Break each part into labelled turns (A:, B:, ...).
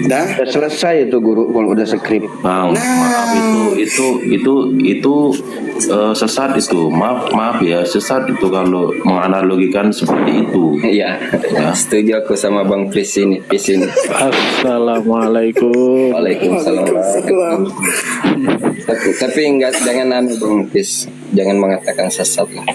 A: Dah
B: Udah selesai itu guru kalau udah skrip.
C: Bang, maaf itu sesat itu. Maaf ya, sesat itu kalau menganalogikan seperti itu.
D: Iya, setuju aku sama Bang Pris ini.
B: Assalamualaikum.
D: Waalaikumsalam. Tapi enggak, jangan Bang Pris, jangan mengatakan sesat lah.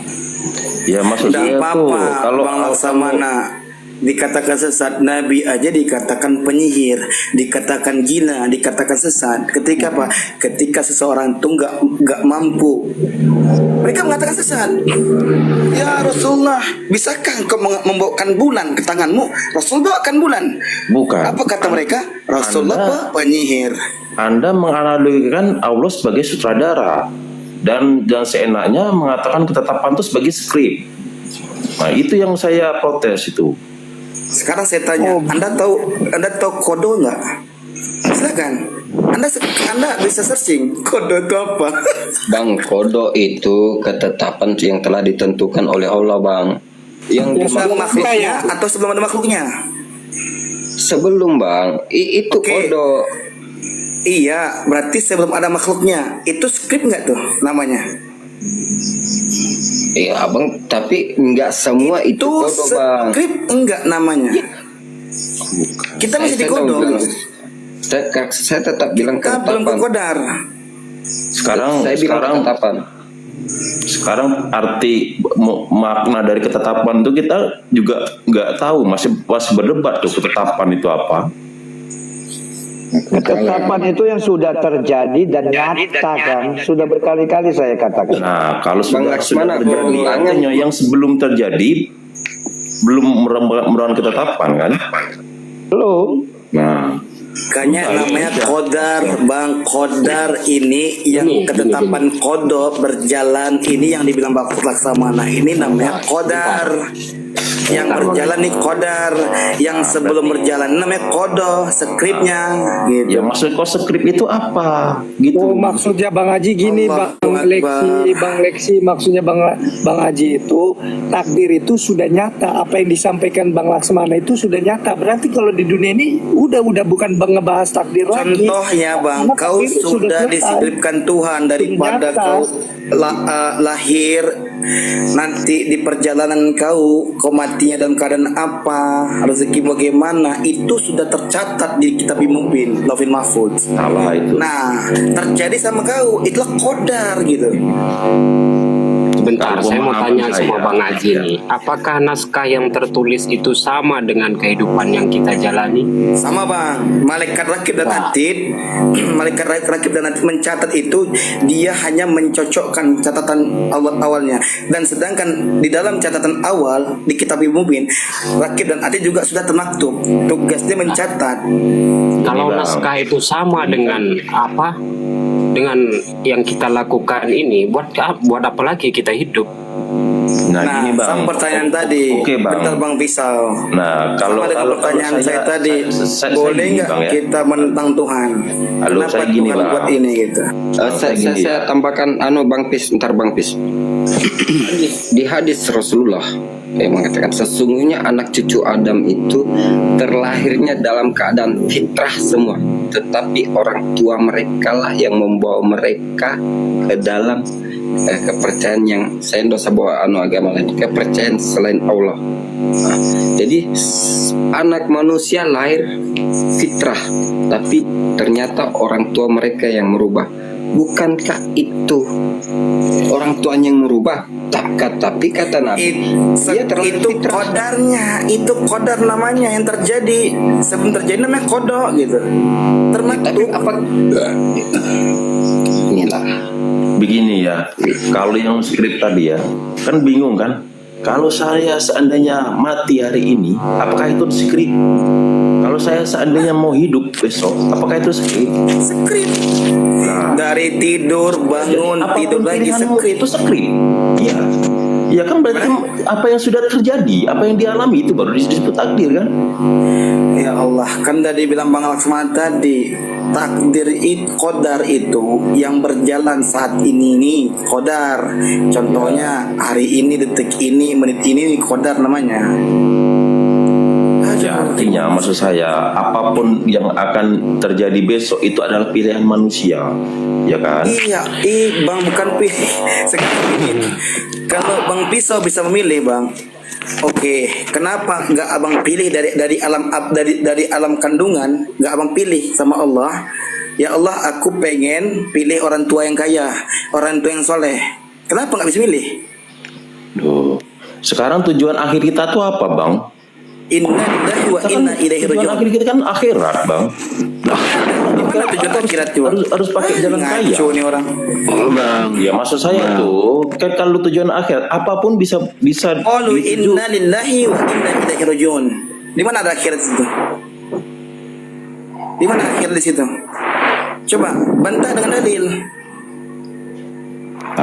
C: Ya maksud
A: tidak
C: saya tuh
A: apa-apa
C: kalau
A: Bang Laksamana dikatakan sesat, Nabi aja dikatakan penyihir, dikatakan gila, dikatakan sesat. Ketika apa? Ketika seseorang tuh nggak mampu, mereka mengatakan sesat. Ya Rasulullah, bisakah engkau membawakan bulan ke tanganmu? Rasul bawakan bulan.
C: bukan.
A: Apa kata mereka? Rasulullah penyihir.
C: Anda menganalogikan Allah sebagai sutradara dan seenaknya mengatakan ketetapan itu sebagai skrip. Nah, itu yang saya protes itu.
A: Sekarang saya tanya, Anda tahu kodo nggak? Silakan. Anda bisa searching kodo itu apa?
D: Bang, kodo itu ketetapan yang telah ditentukan oleh Allah, Bang. Yang
A: Sebelum makhluknya atau sebelum ada makhluknya?
D: sebelum, Bang. Itu
A: Oke.
D: kodo.
A: Iya, berarti sebelum ada makhluknya. Itu skrip nggak tuh namanya?
D: Iya, Bang, tapi enggak semua itu
A: Itu
D: kodo, Bang.
A: skrip enggak namanya? Kita masih di kodo.
D: Saya tetap bilang
A: Kita belum ke
D: ketetapan.
A: kodar.
D: Saya bilang ketetapan.
C: Sekarang arti makna dari ketetapan itu kita juga nggak tahu, masih berdebat tuh ketetapan itu apa.
B: Ketetapan itu yang sudah terjadi dan nyata kan, sudah berkali-kali saya katakan.
C: Nah, kalau
D: Bang
C: sudah
D: Laksmana,
C: terjadi, artinya yang sebelum terjadi belum merupakan ketetapan kan?
B: Belum.
C: Nah,
A: Makanya namanya kodar, Bang. Kodar ini yang ketetapan kodo berjalan ini yang dibilang Bang Laksamana ini namanya kodar. Yang berjalan nih kodar, yang sebelum berjalan namanya kodo, skripnya gitu.
C: ya maksud kau skrip itu apa? Gitu.
E: Oh, maksudnya Bang Haji gini, Bang Leksi, maksudnya Bang Haji itu takdir itu sudah nyata, apa yang disampaikan Bang Laksmana itu sudah nyata. Berarti kalau di dunia ini udah bukan Bang ngebahas takdir lagi.
A: Contohnya Bang,
E: Karena
A: kau
E: takdir
A: sudah
E: selesai.
A: disisipkan Tuhan daripada
E: Nyata.
A: kau lahir, nanti di perjalanan kau matinya dalam keadaan apa, rezeki bagaimana, itu sudah tercatat di kitab Mubin, Lauhul Mahfuz.
C: Salah itu.
A: Nah, terjadi sama kau, itulah kodar gitu.
F: Sebentar, saya mau tanya sama
C: saya.
F: Bang Haji nih, apakah naskah yang tertulis itu sama dengan kehidupan yang kita jalani?
A: Sama Bang, malaikat rakib dan atid, malaikat rakib dan atid mencatat itu, dia hanya mencocokkan catatan awalnya. Dan sedangkan di dalam catatan awal di kitab Mubin, rakib dan atid juga sudah termaktub, tugasnya mencatat.
F: Kalau
C: Bang.
F: naskah itu sama dengan apa? Dengan yang kita lakukan ini, buat apa lagi kita hidup?
C: Nah, gini Bang.
A: sama pertanyaan tadi,
C: Oke, Bang.
A: bentar Bang Pisau.
C: Nah, kalau
A: Sama dengan pertanyaan saya tadi, boleh
C: gini,
A: nggak
C: Bang, ya?
A: kita menentang Tuhan?
C: Halo,
A: Kenapa
C: saya gini,
A: Tuhan
C: Bang.
A: buat ini gitu?
D: Saya tambahkan Bang Pis, ntar Bang Pis. Di hadis Rasulullah yang mengatakan sesungguhnya anak cucu Adam itu terlahirnya dalam keadaan fitrah semua, tetapi orang tua mereka lah yang membawa mereka ke dalam kepercayaan yang saya dosa bawa agama lain, kepercayaan selain Allah. Nah, jadi anak manusia lahir fitrah, tapi ternyata orang tua mereka yang merubah. Bukankah itu orang tuanya yang merubah? Tapi kata Nabi, dia terlahir
A: Itu
D: fitrah.
A: kodarnya, itu kodar namanya yang terjadi sebelum terjadi namanya kodo gitu.
D: Tapi
A: Termaktub.
D: apa? Inilah.
C: Begini ya, kalau yang skrip tadi ya, kan bingung kan? Kalau saya seandainya mati hari ini, apakah itu skrip? Kalau saya seandainya mau hidup besok, apakah itu skrip?
A: Skrip.
C: Nah,
A: Dari tidur bangun
C: apapun
A: tidur lagi
C: pilihanmu,
A: skrip.
C: itu skrip. Iya. Ya kan berarti apa yang sudah terjadi, apa yang dialami itu baru disebut takdir kan?
A: Ya Allah, kan tadi bilang Bang Laksmana tadi, takdir itu, kodar itu yang berjalan saat ini nih, kodar. Contohnya hari ini, detik ini, menit ini kodar namanya. Aduh.
C: Ya, artinya maksud saya apapun yang akan terjadi besok itu adalah pilihan manusia, ya kan?
A: Iya, bang, bukan pilih. Sekarang ini, kalau bang Pisau bisa memilih, bang. Oke, kenapa nggak abang pilih dari alam kandungan? Nggak abang pilih sama Allah? Ya Allah, aku pengen pilih orang tua yang kaya, orang tua yang soleh. Kenapa nggak bisa milih?
C: Duh. Sekarang tujuan akhir kita tuh apa, Bang?
A: Inna lillahi wa inna ilaihi
C: Tujuan
A: raji'un.
C: akhir kita kan akhirat, Bang.
A: Gimana tujuan akhirat tuh?
C: Harus pakai jalan kaya.
A: Ngaco nih orang.
C: Bang, ya maksud saya tuh kan kalau tujuan akhirat apapun bisa
A: Qalu
C: dituju.
A: inna lillahi wa inna ilaihi raji'un. Di mana ada akhirat itu? Di mana akhirat di situ? Coba bantah dengan dalil.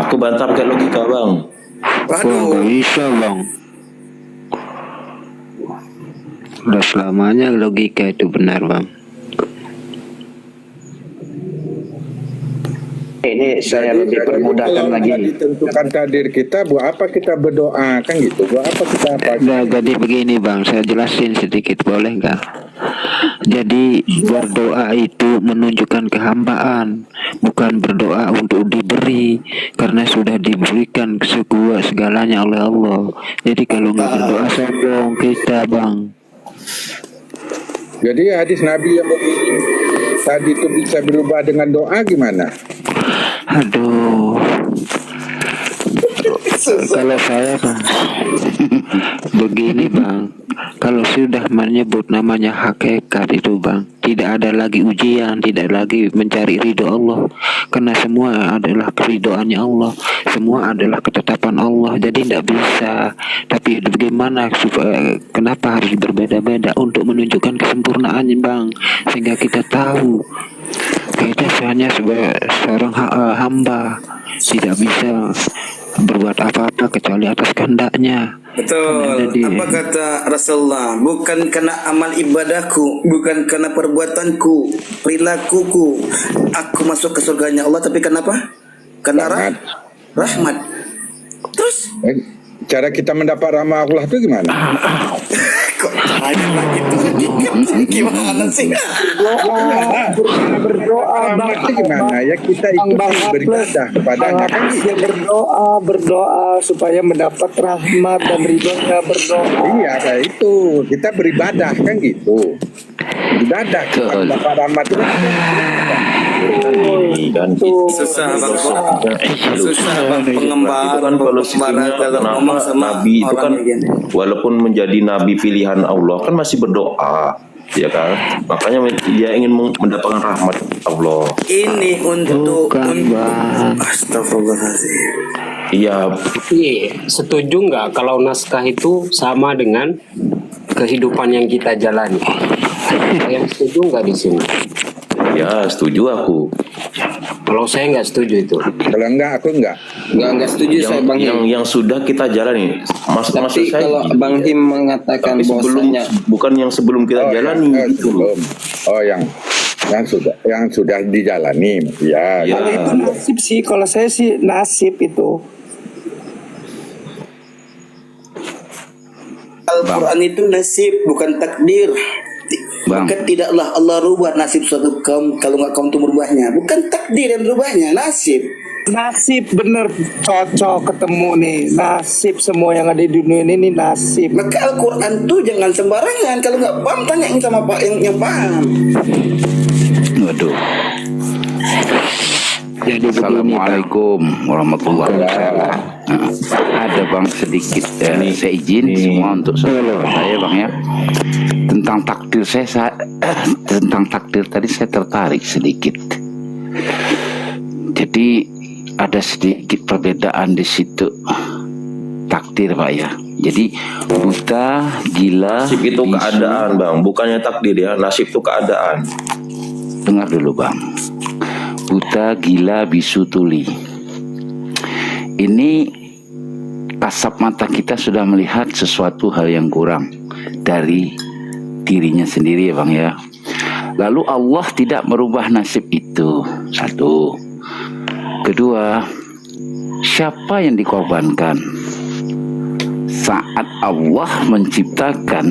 C: Aku bantah pakai logika, Bang.
A: Waduh.
G: Bisa bang. Udah selamanya logika itu benar bang.
B: Ini saya lebih permudahkan lagi.
H: Kalau ditentukan takdir kita, buat apa kita berdoa kan gitu? Buat apa kita apa?
G: Nah, jadi begini bang, saya jelasin sedikit boleh nggak? Jadi berdoa itu menunjukkan kehambaan, bukan berdoa untuk diberi, karena sudah diberikan segalanya oleh Allah. Jadi kalau nggak berdoa sombong kita bang.
H: Jadi hadis Nabi yang begini tadi itu bisa berubah dengan doa gimana?
G: Aduh. Kalau saya bang, begini bang, kalau sudah menyebut namanya hakikat itu bang, tidak ada lagi ujian, tidak lagi mencari ridho Allah, karena semua adalah keridoannya Allah, semua adalah ketetapan Allah, jadi tidak bisa. Tapi bagaimana supaya kenapa harus berbeda-beda untuk menunjukkan kesempurnaannya bang, sehingga kita tahu kita hanya sebagai seorang hamba, tidak bisa berbuat apa-apa kecuali atas kehendaknya.
A: Betul.
G: Jadi,
A: Apa kata Rasulullah? Bukan karena amal ibadahku, bukan karena perbuatanku, perilakuku, aku masuk ke surganya Allah, tapi kenapa? Karena rahmat. Terus
H: Cara kita mendapat rahmat Allah itu gimana?
A: kok tanya lagi tuh? Gimana sih?
E: Berdoa
H: Rahmat itu gimana? Ya kita itu beribadah kepadanya kan gitu.
E: berdoa supaya mendapat rahmat dan ridhonya, berdoa.
H: Iya kayak itu. Kita beribadah kan gitu. Beribadah kita mendapat rahmat itu kan.
C: Dan
A: Susah bang, susah bang pengembar,
C: itu kan kalau sistemnya
A: kalau
C: kenapa
A: ngomong sama
C: Nabi itu kan
A: orang begini.
C: walaupun menjadi Nabi pilihan Allah kan masih berdoa, ya kan? Makanya dia ingin mendapatkan rahmat Allah.
A: Ini untuk
G: Bukan, Bang.
A: Astagfirullahaladzim.
C: Iya,
F: Iya, setuju nggak kalau naskah itu sama dengan kehidupan yang kita jalani? Yang setuju nggak di sini?
C: ya setuju aku.
F: Kalau saya nggak setuju itu.
H: Kalau enggak aku enggak.
D: Enggak setuju saya Bang Him.
C: Yang sudah kita jalani. Maksud
D: Tapi
C: saya
D: kalau
C: gini.
D: Bang Him mengatakan
C: Tapi sebelum
D: bahwasanya
C: bukan yang sebelum kita jalani itu.
H: sebelum. Yang sudah dijalani. Ya.
C: Ya.
E: Kalau itu nasib sih, kalau saya sih nasib itu.
A: Al-Quran itu nasib, bukan takdir. Maka tidaklah Allah rubah nasib suatu kaum kalau nggak kaum itu merubahnya. Bukan takdir yang merubahnya, nasib.
E: Nasib bener, cocok ketemu nih. Nasib semua yang ada di dunia ini nasib.
A: Maka Al-Quran tuh jangan sembarangan. Kalau nggak paham tanyain sama Pak yang paham.
I: Waduh.
G: Jadi
I: Assalamualaikum warahmatullahi wabarakatuh. Ada bang sedikit saya izin semua untuk saya bang ya. Tentang takdir tentang takdir tadi saya tertarik sedikit. Jadi ada sedikit perbedaan di situ takdir pak ya. Jadi buta, gila,
C: Nasib itu
I: bisu.
C: keadaan bang, bukannya takdir ya. Nasib itu keadaan.
I: Dengar dulu bang. Buta, gila, bisu, tuli. Ini kasat mata kita sudah melihat sesuatu hal yang kurang dari dirinya sendiri ya bang ya. Lalu Allah tidak merubah nasib itu. Satu. Kedua, siapa yang dikorbankan? saat Allah menciptakan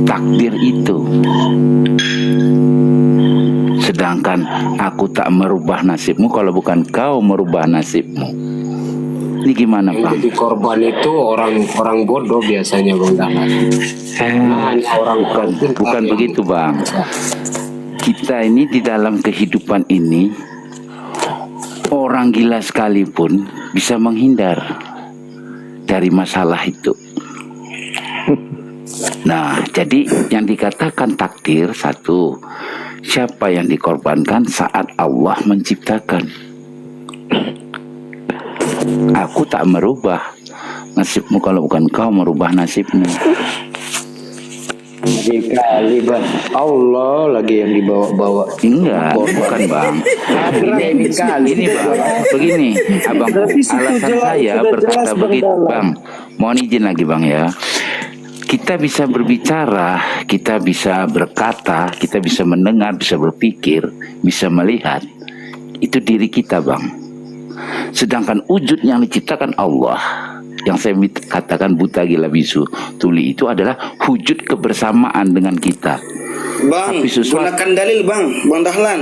I: takdir itu. Sedangkan aku tak merubah nasibmu kalau bukan kau merubah nasibmu. Ini gimana
F: Yang
I: Bang?
F: jadi korban itu orang bodoh biasanya Bang Dahlan. Hanya orang
I: Bukan begitu Bang. Kita ini di dalam kehidupan ini, orang gila sekalipun bisa menghindar dari masalah itu. Nah, jadi yang dikatakan takdir, satu, siapa yang dikorbankan saat Allah menciptakan. Aku tak merubah nasibmu kalau bukan kau merubah nasibmu.
B: Kali bang, Allah lagi yang dibawa-bawa.
I: Enggak, bukan Bang. Ini Bang, begini, abang, alasan saya berkata begitu Bang. Mohon izin lagi Bang ya. Kita bisa berbicara, kita bisa berkata, kita bisa mendengar, bisa berpikir, bisa melihat. Itu diri kita Bang. Sedangkan wujud yang diciptakan Allah, yang saya katakan buta gila bisu tuli, itu adalah wujud kebersamaan dengan kita.
A: Bang,
I: Tapi
A: gunakan dalil Bang Dahlan.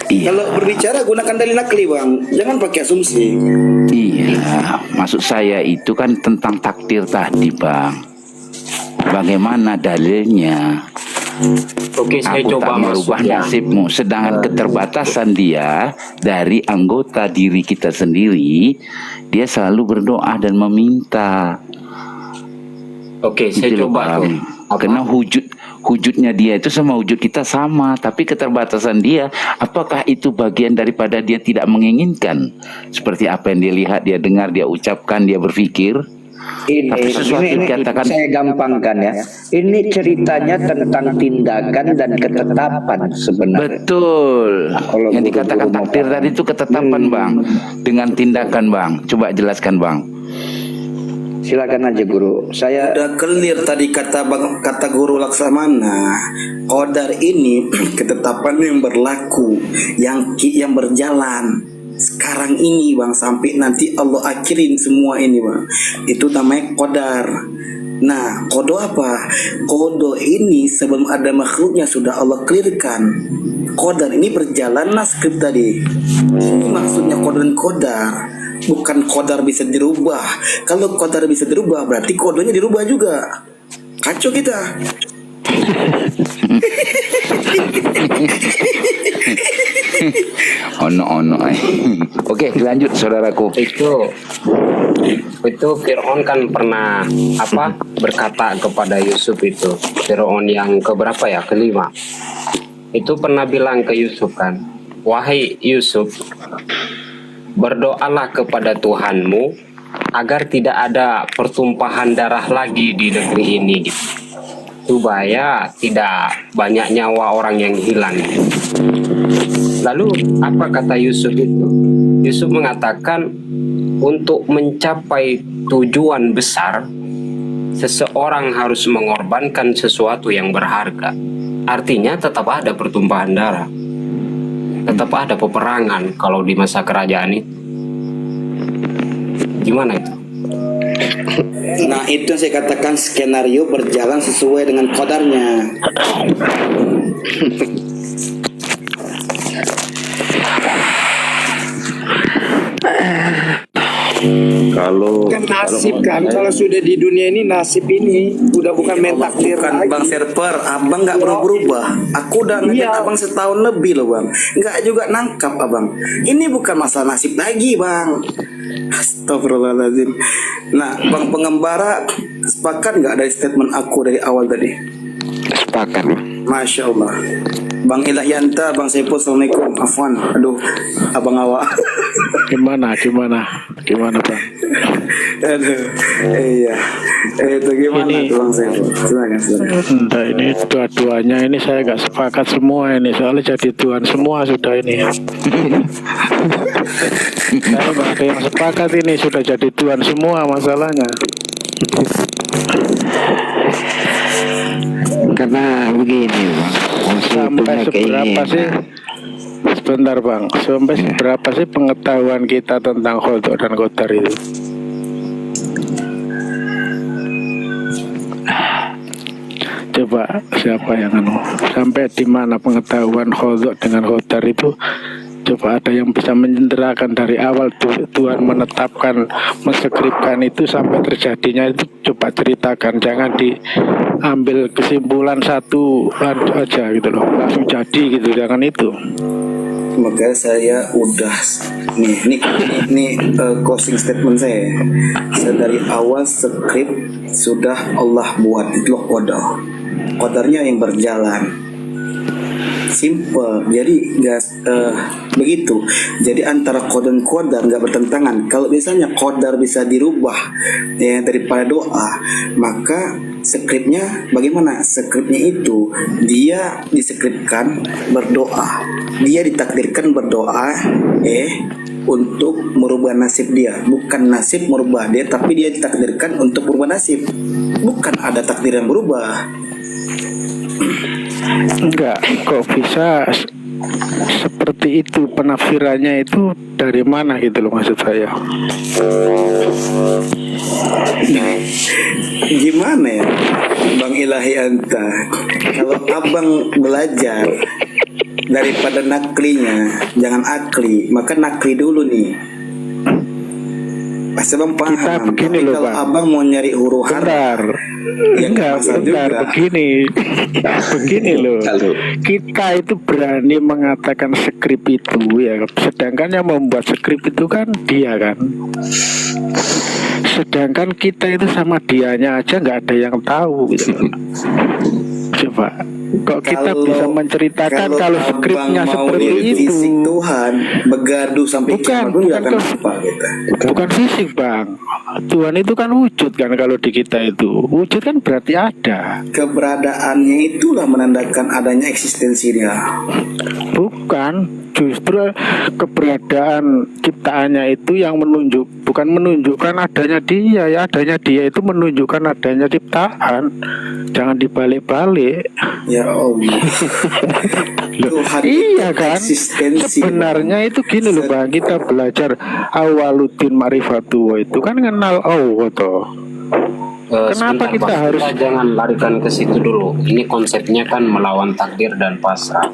I: Iya.
A: Kalau berbicara gunakan dalil nakli Bang, jangan pakai asumsi.
I: Iya, maksud saya itu kan tentang takdir tadi Bang. Bagaimana dalilnya?
F: Oke, saya
I: Aku
F: coba
I: tak merubah
F: masuk ya.
I: nasibmu. Sedangkan keterbatasan dia dari anggota diri kita sendiri, dia selalu berdoa dan meminta.
F: Oke, saya
I: Gitu loh,
F: coba
I: Bang.
F: tuh. Apa?
I: Karena wujudnya dia itu sama wujud kita sama, tapi keterbatasan dia, apakah itu bagian daripada dia tidak menginginkan seperti apa yang dia lihat, dia dengar, dia ucapkan, dia berpikir? Tapi sesuatu
B: ini
I: dikatakan
B: saya gampangkan ya. Ini ceritanya tentang tindakan dan ketetapan sebenarnya.
I: betul.
B: Kalau
I: Yang
B: guru-guru
I: dikatakan
B: mau
I: takdir
B: paham.
I: tadi itu ketetapan Bang, dengan tindakan Bang. Coba jelaskan Bang.
B: Silakan aja guru. Saya
A: Udah clear tadi kata guru Laksamana. Qadar ini ketetapan yang berlaku, yang berjalan sekarang ini Bang, sampai nanti Allah akhirin semua ini Bang. Itu namanya qadar. Nah, kodo apa? Kodo ini sebelum ada makhluknya sudah Allah clearkan. Qadar ini berjalan skrip tadi. Ini maksudnya qadar dan qadar. Bukan qadar bisa dirubah. Kalau qadar bisa dirubah berarti kodonya dirubah juga. Kacau kita.
I: Ono. Oke, lanjut saudaraku.
F: Itu Fir'aun kan pernah berkata kepada Yusuf itu. Fir'aun yang keberapa ya? Kelima. Itu pernah bilang ke Yusuf kan, wahai Yusuf, berdoalah kepada Tuhanmu agar tidak ada pertumpahan darah lagi di negeri ini gitu. Supaya tidak banyak nyawa orang yang hilang. Lalu apa kata Yusuf itu? Yusuf mengatakan untuk mencapai tujuan besar, seseorang harus mengorbankan sesuatu yang berharga. Artinya tetap ada pertumpahan darah, tetap ada peperangan kalau di masa kerajaan itu. Gimana itu?
A: Nah, itu yang saya katakan skenario berjalan sesuai dengan qadarnya.
C: Kalau
E: Kan nasib kan, kalau sudah di dunia ini nasib ini udah bukan main takdir
A: Bukan
E: lagi.
A: Bang Serper, abang nggak berubah. Aku udah ngeliat
E: Iya.
A: abang setahun lebih loh bang, nggak juga nangkap abang. Ini bukan masalah nasib lagi bang. Astagfirullahaladzim. Nah, bang pengembara sepakat nggak dari statement aku dari awal tadi?
G: Sepakat.
A: Masya Allah. Bang Ilahyanta, Bang Saiful, Assalamualaikum. Afwan, aduh, abang awak.
J: Gimana Bang?
A: Aduh, iya. Itu gimana
J: Ini-
A: tuh Bang Saiful? Silakan.
J: Entah ini dua-duanya ini saya gak sepakat semua ini, soalnya jadi Tuhan semua sudah ini. Saya gak ada yang sepakat ini, sudah jadi Tuhan semua masalahnya.
G: Karena begini Bang,
J: Sampai seberapa sih? Sebentar Bang, sampai seberapa sih pengetahuan kita tentang qada dan qadar itu? coba siapa yang sampai di mana pengetahuan khodok dengan khodar itu. Coba ada yang bisa menyenderakan dari awal Tuhan menetapkan, menskripkan itu sampai terjadinya itu, coba ceritakan. Jangan diambil kesimpulan satu aja gitu loh, langsung jadi gitu, jangan itu.
A: Maka saya udah ini closing statement saya. Saya dari awal skrip sudah Allah buat, itu loh kodarnya yang berjalan. Simple, jadi nggak begitu. Jadi antara kodar dan kodar nggak bertentangan. Kalau misalnya kodar bisa dirubah ya daripada doa, maka skripnya bagaimana? Skripnya itu dia diskripkan berdoa, dia ditakdirkan berdoa untuk merubah nasib dia, bukan nasib merubah dia, tapi dia ditakdirkan untuk merubah nasib, bukan ada takdir yang berubah.
J: Enggak, kok bisa seperti itu penafsirannya itu dari mana gitu loh maksud saya.
A: Gimana ya Bang Ilahi Anta, kalau abang belajar daripada naklinya jangan akli, maka nakli dulu nih. Pasti bang paham.
J: Kita begini
A: tapi
J: loh
A: kalau
J: bang,
A: abang mau nyari huru hara, ya
J: enggak benar begini loh. Kita itu berani mengatakan skrip itu ya, sedangkan yang membuat skrip itu kan dia kan. Sedangkan kita itu sama dianya aja nggak ada yang tahu gitu. Coba kok kita bisa menceritakan kalau skripnya seperti itu.
A: Fisik Tuhan begaduh sampai kiamat pun nggak akan apa kita.
J: Bukan fisik bang, Tuhan itu kan wujud kan. Kalau di kita itu wujud kan berarti ada.
A: Keberadaannya itulah menandakan adanya eksistensi dia.
J: Bukan, justru keberadaan ciptaannya itu yang bukan menunjukkan adanya dia ya. Adanya dia itu menunjukkan adanya ciptaan. Jangan dibalik-balik.
A: Ya Allah. Tuhan
J: iya kan.
A: Eksistensi.
J: Sebenarnya itu gini loh bang, kita belajar awaluddin ma'rifatu itu kan kenal Allah toh. Kenapa
F: Sebentar,
J: kita
F: Bang.
J: harus
F: Kita jangan larikan ke situ dulu. Ini konsepnya kan melawan takdir dan pasrah.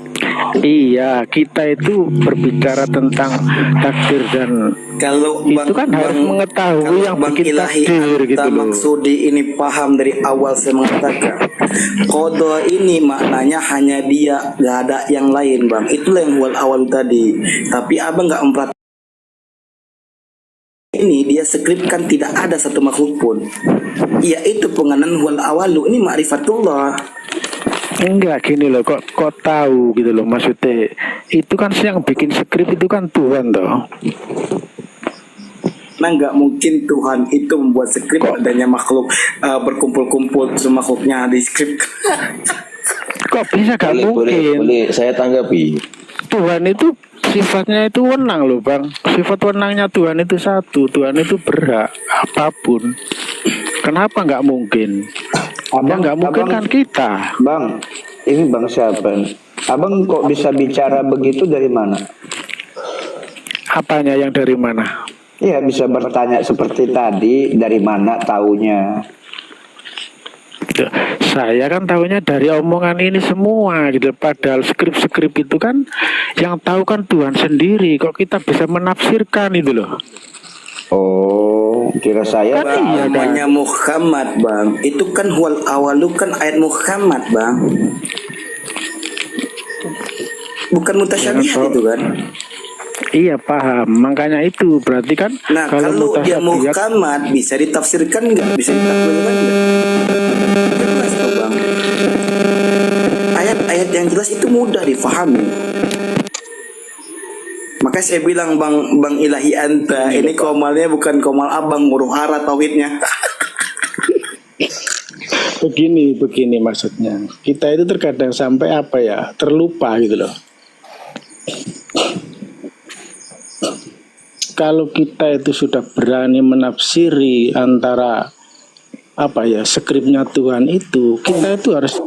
J: Iya, kita itu berbicara tentang takdir dan
A: kalau
J: itu kan harus mengetahui yang
A: Bang
J: bikin
A: Ilahi
J: takdir
A: Anta
J: gitu loh.
A: maksudi ini paham dari awal saya mengatakan qada ini maknanya hanya dia, gak ada yang lain bang. Itulah yang awal tadi. Tapi abang gak memperhatikan ini, dia skripkan tidak ada satu makhluk pun, yaitu pengenalan huwal awalu, ini ma'rifatullah.
J: Enggak gini loh, kok tahu gitu loh maksudnya. Itu kan yang bikin skrip itu kan Tuhan toh.
A: Nah nggak mungkin Tuhan itu membuat skrip adanya makhluk berkumpul-kumpul semua makhluknya di skrip.
J: Kok bisa gak mungkin?
C: Boleh saya tanggapi.
J: Tuhan itu sifatnya itu wenang loh bang. Sifat wenangnya Tuhan itu satu. Tuhan itu berhak apapun. Kenapa nggak mungkin? Yang nggak mungkin kan kita.
B: Bang, ini bang siapa? Abang kok bisa bicara begitu dari mana?
J: Apanya yang dari mana?
B: Iya bisa bertanya seperti tadi, dari mana taunya?
J: Saya kan tahunya dari omongan ini semua gitu. Padahal skrip-skrip itu kan yang tahu kan Tuhan sendiri. Kok kita bisa menafsirkan itu loh.
B: Oh, kira saya
J: kan iya kan.
A: Namanya Muhammad bang, itu kan huwal awalu kan ayat Muhammad bang, bukan mutasyabihat itu kan.
J: Iya paham, makanya itu berarti kan.
A: Nah kalau dia Muhammad bisa ditafsirkan nggak, bisa ditakwilkan nggak? Jelas tuh bang, ayat-ayat yang jelas itu mudah difahami. Maka saya bilang bang Ilahi Anta, ini komalnya bukan komal abang, huru hara tauhidnya.
J: Begini maksudnya. Kita itu terkadang sampai apa ya, terlupa gitu loh. Kalau kita itu sudah berani menafsiri antara apa ya skripnya Tuhan itu, kita itu harus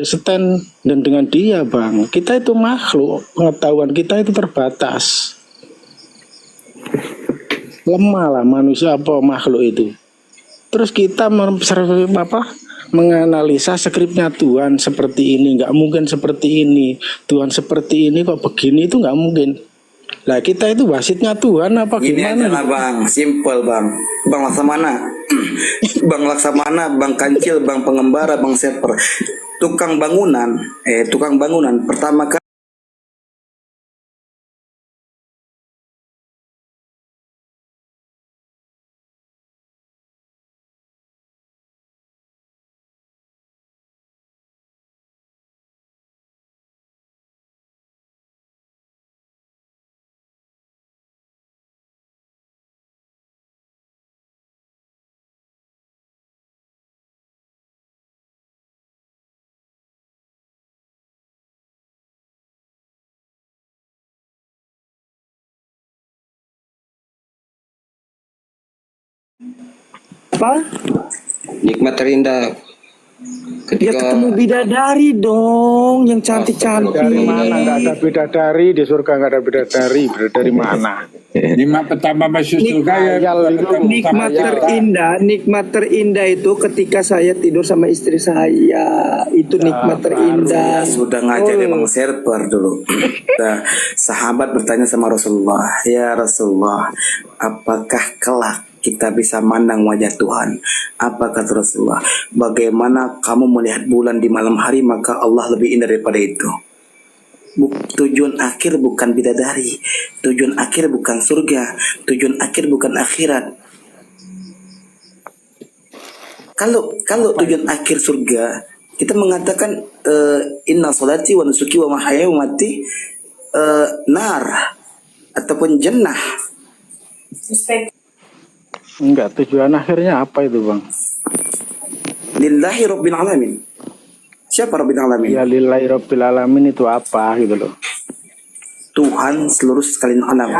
J: stand dan dengan dia bang. Kita itu makhluk, pengetahuan kita itu terbatas, lemah lah manusia apa makhluk itu. Terus kita menganalisa skripnya Tuhan seperti ini, nggak mungkin seperti ini. Tuhan seperti ini kok begini, itu nggak mungkin. Lah kita itu wasitnya Tuhan apa
A: Gini aja
J: gimana?
A: lah bang, simple bang. Bang Laksamana, Bang Laksamana, Bang Kancil, Bang Pengembara, Bang Server, tukang bangunan, pertama kali
E: Apa?
D: Nikmat terindah
E: Ya
D: ketika
E: ketemu bidadari dong, yang cantik-cantik.
J: Dari mana? Nggak ada bidadari di surga, nggak ada bidadari. Bidadari mana?
H: Nikmat pertama masuk surga ya.
E: Nikmat terindah itu ketika saya tidur sama istri saya. Itu nikmat terindah.
A: sudah ngajarin Bang Server dulu. Nah, sahabat bertanya sama Rasulullah, ya Rasulullah, apakah kelak kita bisa mandang wajah Tuhan? Apa kata Rasulullah? Bagaimana kamu melihat bulan di malam hari, maka Allah lebih indah daripada itu. Tujuan akhir bukan bidadari, tujuan akhir bukan surga, tujuan akhir bukan akhirat. Kalau tujuan akhir surga, kita mengatakan inna salati wa nusuki wa mahyaya wa mati nar ataupun jannah.
J: Enggak, tujuan akhirnya apa itu bang?
A: Lillahi rabbil alamin. Siapa rabbil alamin?
J: Ya lillahi rabbil alamin itu apa gitu loh.
A: Tuhan seluruh sekalian alam.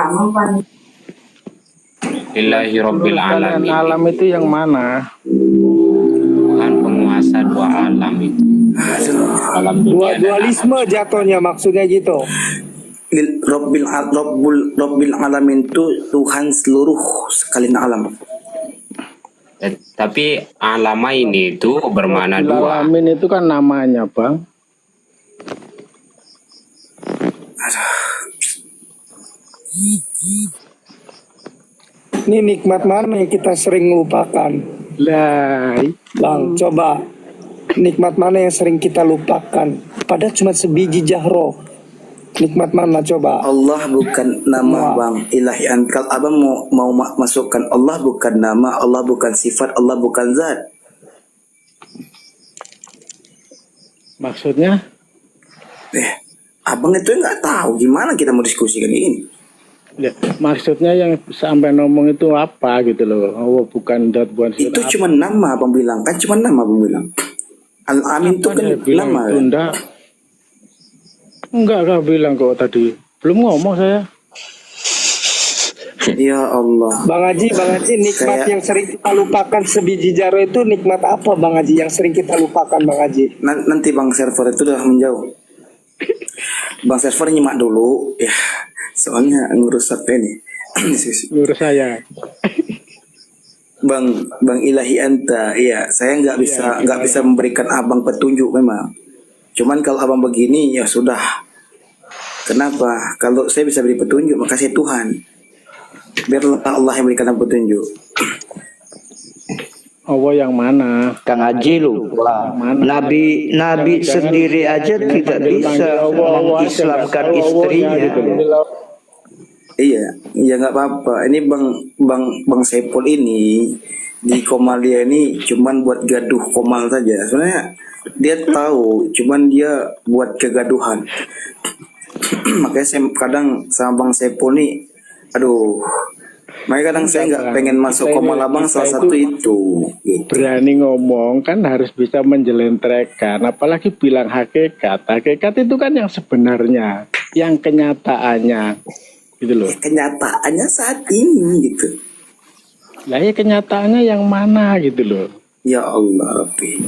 F: Lillahi rabbil alamin.
J: Alam itu yang mana?
F: Tuhan penguasa dua alam itu. Alam dunia dan
E: Dualisme jatuhnya, maksudnya gitu.
A: Rabbil alamin itu Tuhan seluruh sekalian alam.
F: Tapi alama ini itu bermakna
J: Rabbil
F: dua.
J: alamin itu kan namanya bang.
E: Ini nikmat mana yang kita sering lupakan?
J: Lah,
E: Bang, coba. Nikmat mana yang sering kita lupakan? Padahal cuma sebiji jahro. Nikmat mana coba?
A: Allah bukan nama bang, ilahi kalau abang mau masukkan Allah bukan nama, Allah bukan sifat, Allah bukan zat.
J: maksudnya?
A: Abang itu nggak tahu gimana kita mau diskusikan ini.
J: Ya, maksudnya yang sampai ngomong itu apa gitu loh? Oh, bukan zat bukan sifat.
A: Itu cuma nama abang bilang, kan cuma nama abang bilang. Al-Amin itu kan nama.
J: Itu enggak bilang kok tadi. Belum ngomong saya.
A: Ya Allah.
E: Bang Haji, nikmat yang sering kita lupakan sebiji jaro itu nikmat apa Bang Haji yang sering kita lupakan Bang Haji?
A: Nanti Bang Server itu udah menjauh. Bang Server nyimak dulu ya. Soalnya ngurus apa ini?
J: Ngurus saya.
A: Bang Ilahi Anta, iya, saya nggak bisa memberikan abang petunjuk memang. Cuman kalau abang begini ya sudah. Kenapa? Kalau saya bisa beri petunjuk, maka saya Tuhan. Biarlah Allah yang berikan petunjuk.
J: Allah yang mana?
B: Kang Haji lupa. Nabi sendiri aja tidak bisa mengislamkan istrinya.
A: Iya, ya nggak apa-apa. Ini Bang Saipul ini di Komalia ini cuman buat gaduh Komal saja. Sebenarnya dia tahu, cuman dia buat kegaduhan. Makanya saya kadang sama Bang Saipul nih, aduh. Makanya kadang saya nggak pengen masuk Komal abang salah satu itu. Gitu.
J: Berani ngomong kan harus bisa menjelentrekan. Apalagi bilang hakikat. Hakikat itu kan yang sebenarnya, yang kenyataannya. Gitu loh.
A: Kenyataannya saat ini gitu.
J: Lah ya kenyataannya yang mana gitu loh.
A: Ya Allah Rabbi.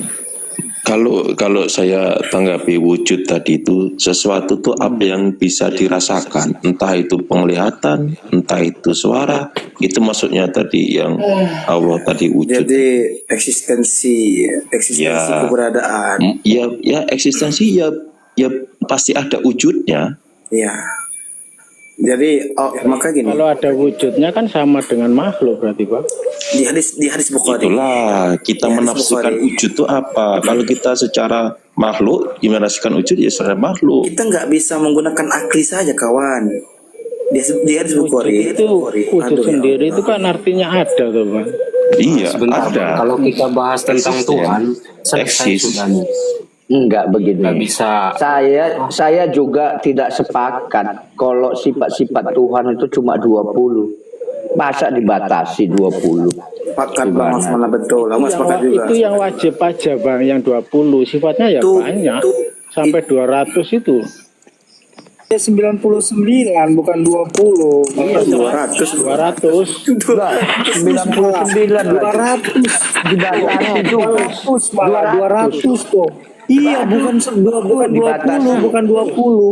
C: Kalau saya tanggapi wujud tadi itu sesuatu tuh apa yang bisa dirasakan, entah itu penglihatan, entah itu suara, itu maksudnya tadi yang Allah tadi wujud.
A: Jadi eksistensi
C: Ya,
A: keberadaan.
C: ya eksistensi ya pasti ada wujudnya.
A: Ya. Jadi maka gini,
J: Kalau ada wujudnya kan sama dengan makhluk berarti Pak.
A: di hadis Bukhari.
C: Itulah kita
A: Ya,
C: menafsirkan
A: Bukhari.
C: wujud itu apa. Kalau kita secara makhluk, menafsirkan wujud ya secara makhluk.
A: Kita nggak bisa menggunakan akli saja, kawan. Di hadis Bukhari.
J: Wujud
A: Aduh, ya
J: sendiri
A: Allah.
J: itu kan artinya ada tuh Pak.
C: Iya,
F: Sebentar,
C: ada.
F: Bang. Kalau kita bahas tentang
C: Eksisten.
F: Tuhan, selesai
C: Eksis.
F: sudah nih.
B: Enggak begini.
F: Nggak bisa.
B: Saya juga tidak sepakat kalau sifat-sifat Tuhan itu cuma 20. Masa dibatasi 20?
A: Sepakat Bang Osman, betul. Aku sepakat juga.
J: Itu yang wajib aja Bang, yang 20. Sifatnya ya
A: Tuh,
J: banyak.
A: tuh.
J: Sampai 200 itu.
E: Ya 99 bukan 20.
A: Iya, 200.
J: 200.
B: 99 lah.
E: 200.
B: Dibatasi juga.
E: 200 malah 200 tuh. Iya, bukan 20, bukan 20.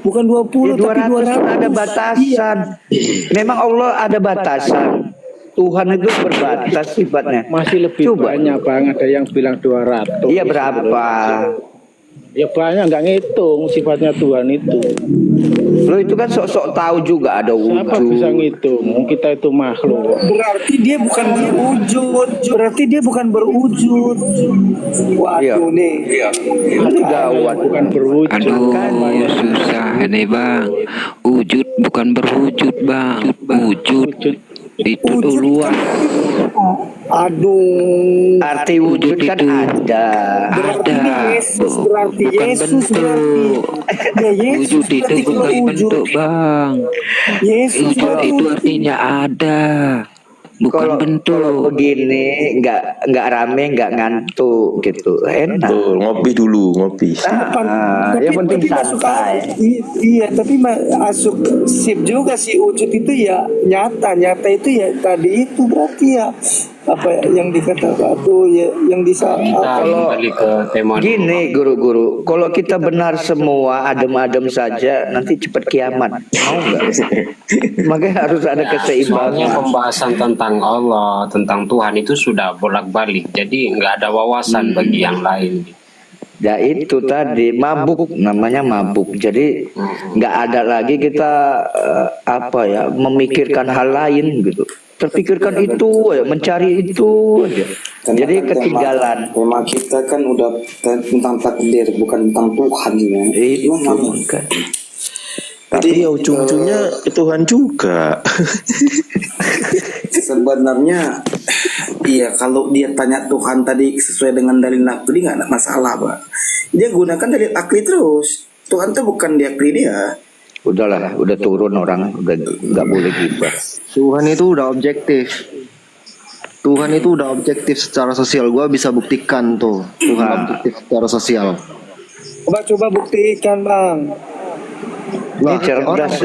E: Bukan 20
B: Ya,
E: tapi
B: 200
E: 200.
B: ada batasan. Memang Allah ada batasan. Tuhan itu berbatas sifatnya.
J: Masih lebih
B: Coba.
J: banyak Bang, ada yang bilang 200.
B: Iya berapa?
J: Ya banyak, nggak ngitung sifatnya Tuhan itu.
B: Lo itu kan sok-sok tahu juga ada
J: Siapa bisa
B: wujud.
J: ngitung? Kita itu makhluk.
E: Berarti dia bukan berwujud. Berarti dia bukan berwujud.
B: Iya.
E: Waduh nih.
B: Itu gawat.
J: Bukan berwujud.
G: Aduh, susah ini bang. Wujud bukan berwujud bang. Wujud itu tuh luas.
E: Aduh.
B: Arti wujud kan
G: Itu.
B: ada.
E: Berarti
G: Ada.
E: Yesus berarti
G: Bukan
E: Yesus berarti.
G: bentuk.
E: Ya Yesus
G: Wujud itu
E: berarti kalau
G: bukan
E: wujud.
G: bentuk bang.
E: Yesus
G: Wujud
E: berarti
G: itu artinya ada. Bukan
B: Kalau
G: bentuk.
B: begini nggak rame nggak ngantuk gitu enak.
C: Tuh, ngopi dulu, ngopi.
B: Yang penting
E: masuk
B: santai.
E: iya, tapi masuk sip juga sih wujud itu ya nyata itu ya tadi itu berarti ya apa ya, yang dikatakan tuh ya yang bisa
F: Kita
B: Kalau
F: kembali ke tema dulu.
B: Gini guru-guru, kalau kita benar semua adem-adem saja nanti cepat kiamat. Mau nggak? Makanya harus ada
F: Soalnya
B: keseimbangan.
F: pembahasan tentang Allah, tentang Tuhan itu sudah bolak-balik. Jadi nggak ada wawasan bagi yang lain.
B: Ya itu tadi mabuk namanya mabuk. Jadi nggak ada lagi kita apa ya memikirkan hal lain gitu. Terpikirkan itu, mencari itu aja. Jadi
A: Kan
B: ketinggalan.
A: tema kita kan udah tentang takdir, bukan tentang Tuhan ya.
B: Itu
A: Memang.
B: kan.
C: Tapi ya ujung-ujungnya Tuhan juga.
A: Sebenarnya iya, kalau dia tanya Tuhan tadi sesuai dengan dalil nakli nggak ada masalah, Pak. Dia gunakan dalil akli terus. Tuhan tuh bukan di akli dia.
B: Udahlah, udah turun orang, udah nggak boleh gibah.
K: Tuhan itu udah objektif. Tuhan itu udah objektif secara sosial. Gua bisa buktikan tuh. Tuhan objektif secara sosial.
E: coba buktikan Bang.
K: Lah,
B: cerdas.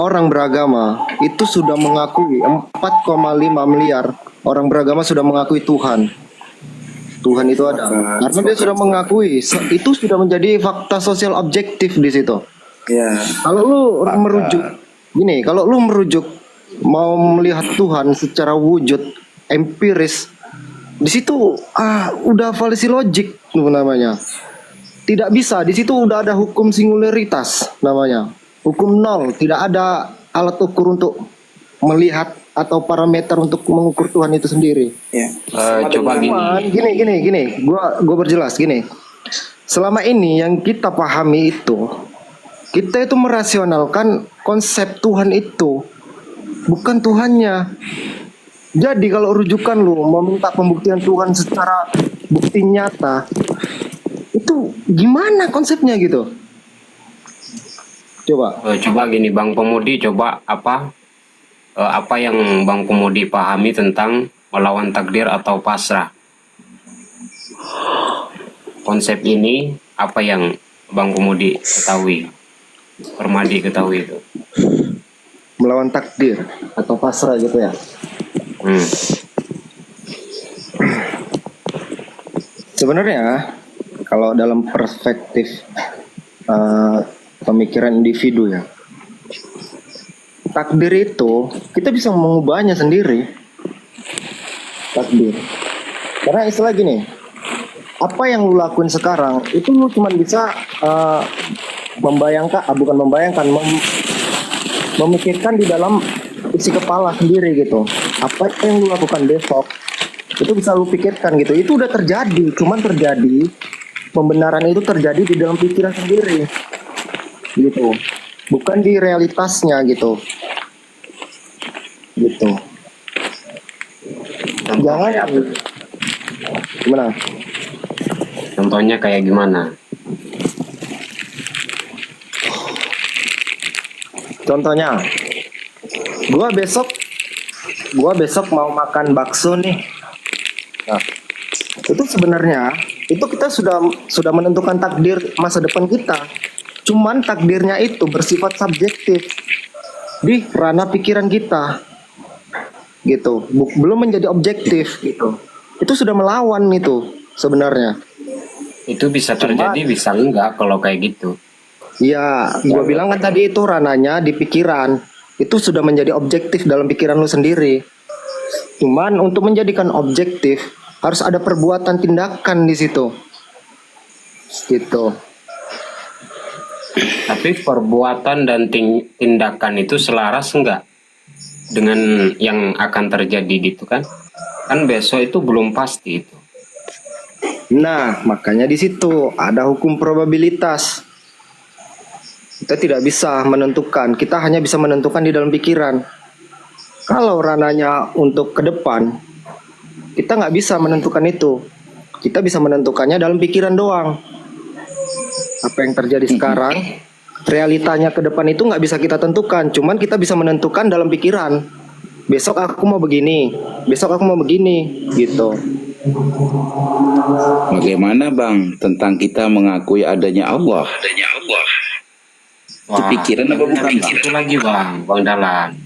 K: orang beragama itu sudah mengakui 4,5 miliar orang beragama sudah mengakui Tuhan. Tuhan itu ada. Karena dia sudah mengakui, itu sudah menjadi fakta sosial objektif di situ.
A: Ya.
K: Kalau lu merujuk gini, kalau lu merujuk mau melihat Tuhan secara wujud empiris, di situ udah fallacy logik tuh namanya. Tidak bisa, di situ udah ada hukum singularitas namanya. Hukum nol, tidak ada alat ukur untuk melihat atau parameter untuk mengukur Tuhan itu sendiri.
A: Ya.
F: Coba gini.
K: Gini, gua berjelas gini. Selama ini yang kita pahami itu, kita itu merasionalkan konsep Tuhan itu, bukan Tuhannya. Jadi kalau rujukan lu meminta pembuktian Tuhan secara bukti nyata, itu gimana konsepnya gitu?
F: Coba gini Bang Pemudi, coba apa yang Bang Pemudi pahami tentang melawan takdir atau pasrah? Konsep ini apa yang Bang Pemudi ketahui? Permadi ketahui itu.
K: Melawan takdir atau pasrah gitu ya.
F: Hmm.
K: Sebenarnya kalau dalam perspektif pemikiran individu ya, takdir itu kita bisa mengubahnya sendiri. Takdir, karena istilah gini, apa yang lu lakuin sekarang itu lu cuma bisa memikirkan di dalam isi kepala sendiri gitu. Apa yang lu lakukan besok itu bisa lu pikirkan gitu. Itu udah terjadi, cuman terjadi, pembenaran itu terjadi di dalam pikiran sendiri gitu, bukan di realitasnya gitu. Jangan gimana?
F: Contohnya kayak gimana?
K: Contohnya, gua besok mau makan bakso nih. Nah, itu sebenarnya itu kita sudah menentukan takdir masa depan kita. Cuman takdirnya itu bersifat subjektif di ranah pikiran kita, gitu. Belum menjadi objektif, gitu. Itu sudah melawan itu sebenarnya.
F: Itu bisa terjadi, bisa enggak kalau kayak gitu.
K: Ya, gua bilang kan tadi itu ranahnya di pikiran. Itu sudah menjadi objektif dalam pikiran lu sendiri. Cuman untuk menjadikan objektif harus ada perbuatan tindakan di situ. Gitu.
F: Tapi perbuatan dan tindakan itu selaras enggak dengan yang akan terjadi gitu kan? Kan besok itu belum pasti itu.
K: Nah, makanya di situ ada hukum probabilitas. Kita tidak bisa menentukan, kita hanya bisa menentukan di dalam pikiran. Kalau ranahnya untuk ke depan, kita nggak bisa menentukan itu. Kita bisa menentukannya dalam pikiran doang. Apa yang terjadi sekarang, realitanya ke depan itu nggak bisa kita tentukan. Cuman kita bisa menentukan dalam pikiran. Besok aku mau begini, besok aku mau begini, gitu.
I: Bagaimana Bang tentang kita mengakui adanya Allah? Itu pikiran apa bukan?
F: Itu lagi Bang Dalan.